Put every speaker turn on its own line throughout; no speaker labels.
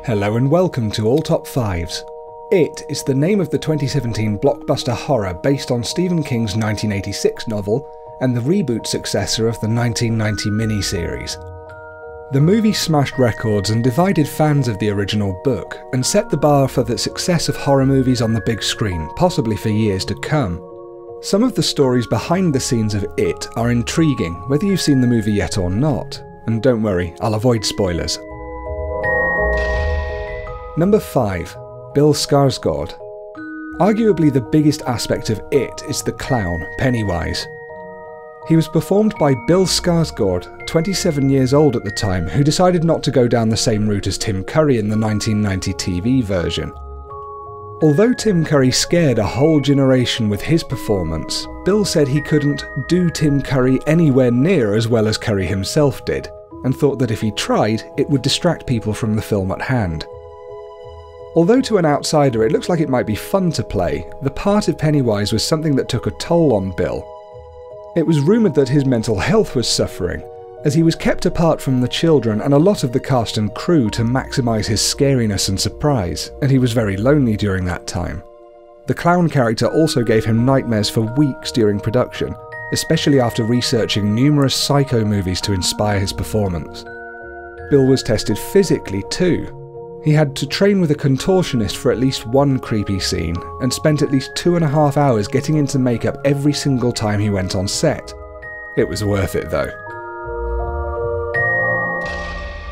Hello and welcome to All Top 5s. It is the name of the 2017 blockbuster horror based on Stephen King's 1986 novel and the reboot successor of the 1990 miniseries. The movie smashed records and divided fans of the original book, and set the bar for the success of horror movies on the big screen, possibly for years to come. Some of the stories behind the scenes of It are intriguing, whether you've seen the movie yet or not. And don't worry, I'll avoid spoilers. Number 5. Bill Skarsgård. Arguably the biggest aspect of It is the clown, Pennywise. He was performed by Bill Skarsgård, 27 years old at the time, who decided not to go down the same route as Tim Curry in the 1990 TV version. Although Tim Curry scared a whole generation with his performance, Bill said he couldn't do Tim Curry anywhere near as well as Curry himself did, and thought that if he tried, it would distract people from the film at hand. Although to an outsider it looks like it might be fun to play, the part of Pennywise was something that took a toll on Bill. It was rumoured that his mental health was suffering, as he was kept apart from the children and a lot of the cast and crew to maximise his scariness and surprise, and he was very lonely during that time. The clown character also gave him nightmares for weeks during production, especially after researching numerous Psycho movies to inspire his performance. Bill was tested physically too. He had to train with a contortionist for at least one creepy scene, and spent at least 2.5 hours getting into makeup every single time he went on set. It was worth it though.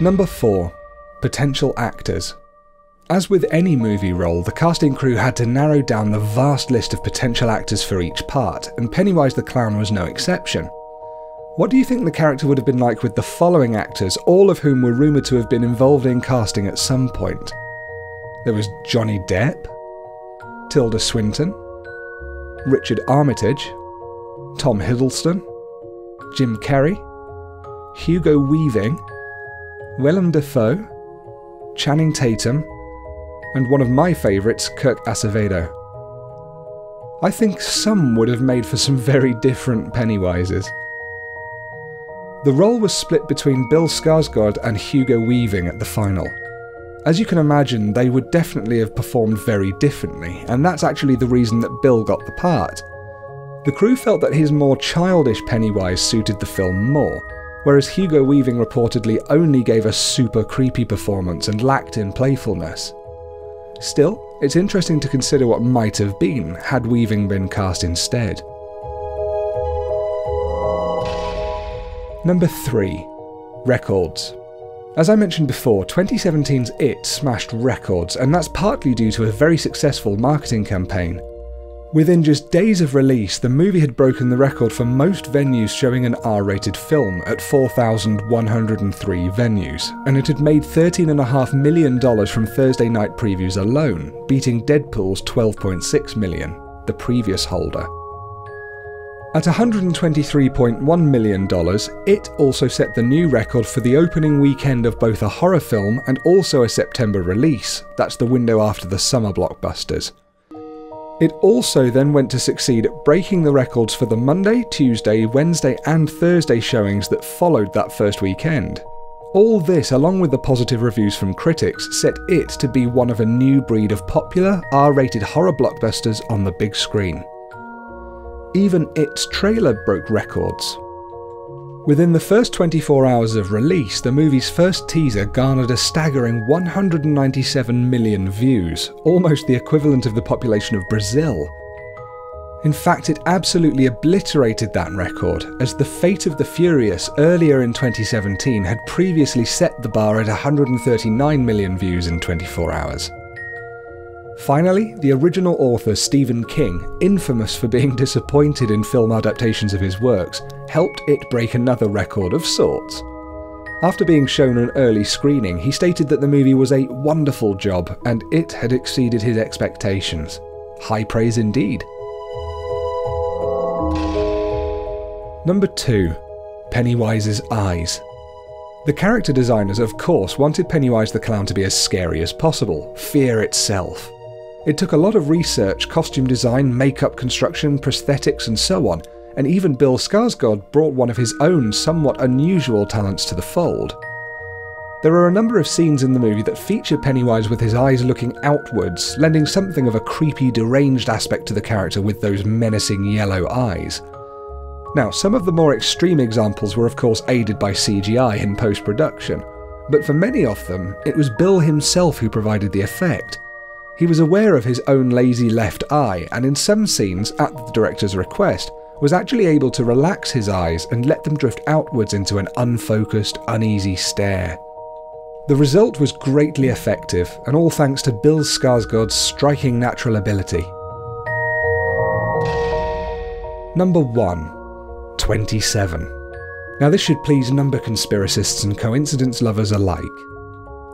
Number 4. Potential actors. As with any movie role, the casting crew had to narrow down the vast list of potential actors for each part, and Pennywise the Clown was no exception. What do you think the character would have been like with the following actors, all of whom were rumoured to have been involved in casting at some point? There was Johnny Depp, Tilda Swinton, Richard Armitage, Tom Hiddleston, Jim Carrey, Hugo Weaving, Willem Dafoe, Channing Tatum, and one of my favourites, Kirk Acevedo. I think some would have made for some very different Pennywises. The role was split between Bill Skarsgård and Hugo Weaving at the final. As you can imagine, they would definitely have performed very differently, and that's actually the reason that Bill got the part. The crew felt that his more childish Pennywise suited the film more, whereas Hugo Weaving reportedly only gave a super creepy performance and lacked in playfulness. Still, it's interesting to consider what might have been had Weaving been cast instead. Number 3. Records. As I mentioned before, 2017's It smashed records, and that's partly due to a very successful marketing campaign. Within just days of release, the movie had broken the record for most venues showing an R-rated film at 4,103 venues, and it had made $13.5 million from Thursday night previews alone, beating Deadpool's $12.6 million, the previous holder. At $123.1 million, It also set the new record for the opening weekend of both a horror film and also a September release. That's the window after the summer blockbusters. It also then went to succeed at breaking the records for the Monday, Tuesday, Wednesday and Thursday showings that followed that first weekend. All this, along with the positive reviews from critics, set It to be one of a new breed of popular, R-rated horror blockbusters on the big screen. Even It's trailer broke records. Within the first 24 hours of release, the movie's first teaser garnered a staggering 197 million views, almost the equivalent of the population of Brazil. In fact, it absolutely obliterated that record, as The Fate of the Furious earlier in 2017 had previously set the bar at 139 million views in 24 hours. Finally, the original author Stephen King, infamous for being disappointed in film adaptations of his works, helped It break another record of sorts. After being shown an early screening, he stated that the movie was a wonderful job and It had exceeded his expectations. High praise indeed. Number 2. Pennywise's eyes. The character designers of course wanted Pennywise the Clown to be as scary as possible, fear itself. It took a lot of research, costume design, makeup construction, prosthetics and so on, and even Bill Skarsgård brought one of his own somewhat unusual talents to the fold. There are a number of scenes in the movie that feature Pennywise with his eyes looking outwards, lending something of a creepy, deranged aspect to the character with those menacing yellow eyes. Now, some of the more extreme examples were of course aided by CGI in post-production, but for many of them, it was Bill himself who provided the effect. He was aware of his own lazy left eye, and in some scenes, at the director's request, was actually able to relax his eyes and let them drift outwards into an unfocused, uneasy stare. The result was greatly effective, and all thanks to Bill Skarsgård's striking natural ability. Number 1. 27. Now this should please number conspiracists and coincidence lovers alike.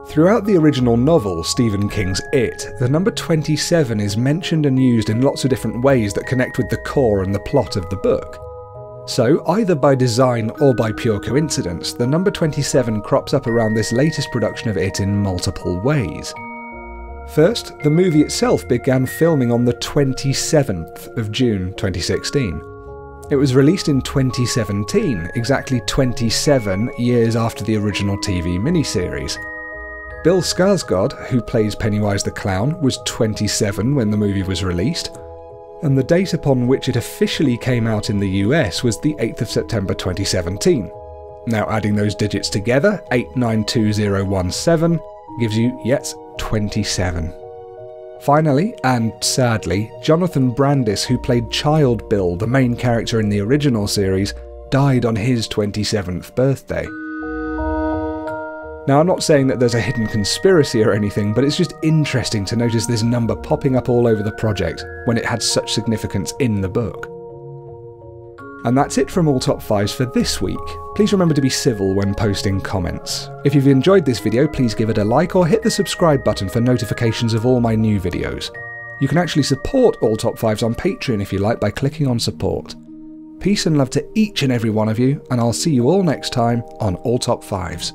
Throughout the original novel, Stephen King's It, the number 27 is mentioned and used in lots of different ways that connect with the core and the plot of the book. So, either by design or by pure coincidence, the number 27 crops up around this latest production of It in multiple ways. First, the movie itself began filming on the 27th of June 2016. It was released in 2017, exactly 27 years after the original TV miniseries. Bill Skarsgård, who plays Pennywise the Clown, was 27 when the movie was released, and the date upon which it officially came out in the US was the 8th of September 2017. Now adding those digits together, 892017, gives you, yes, 27. Finally, and sadly, Jonathan Brandis, who played Child Bill, the main character in the original series, died on his 27th birthday. Now, I'm not saying that there's a hidden conspiracy or anything, but it's just interesting to notice this number popping up all over the project when it had such significance in the book. And that's it from All Top 5s for this week. Please remember to be civil when posting comments. If you've enjoyed this video, please give it a like or hit the subscribe button for notifications of all my new videos. You can actually support All Top 5s on Patreon if you like by clicking on support. Peace and love to each and every one of you, and I'll see you all next time on All Top 5s.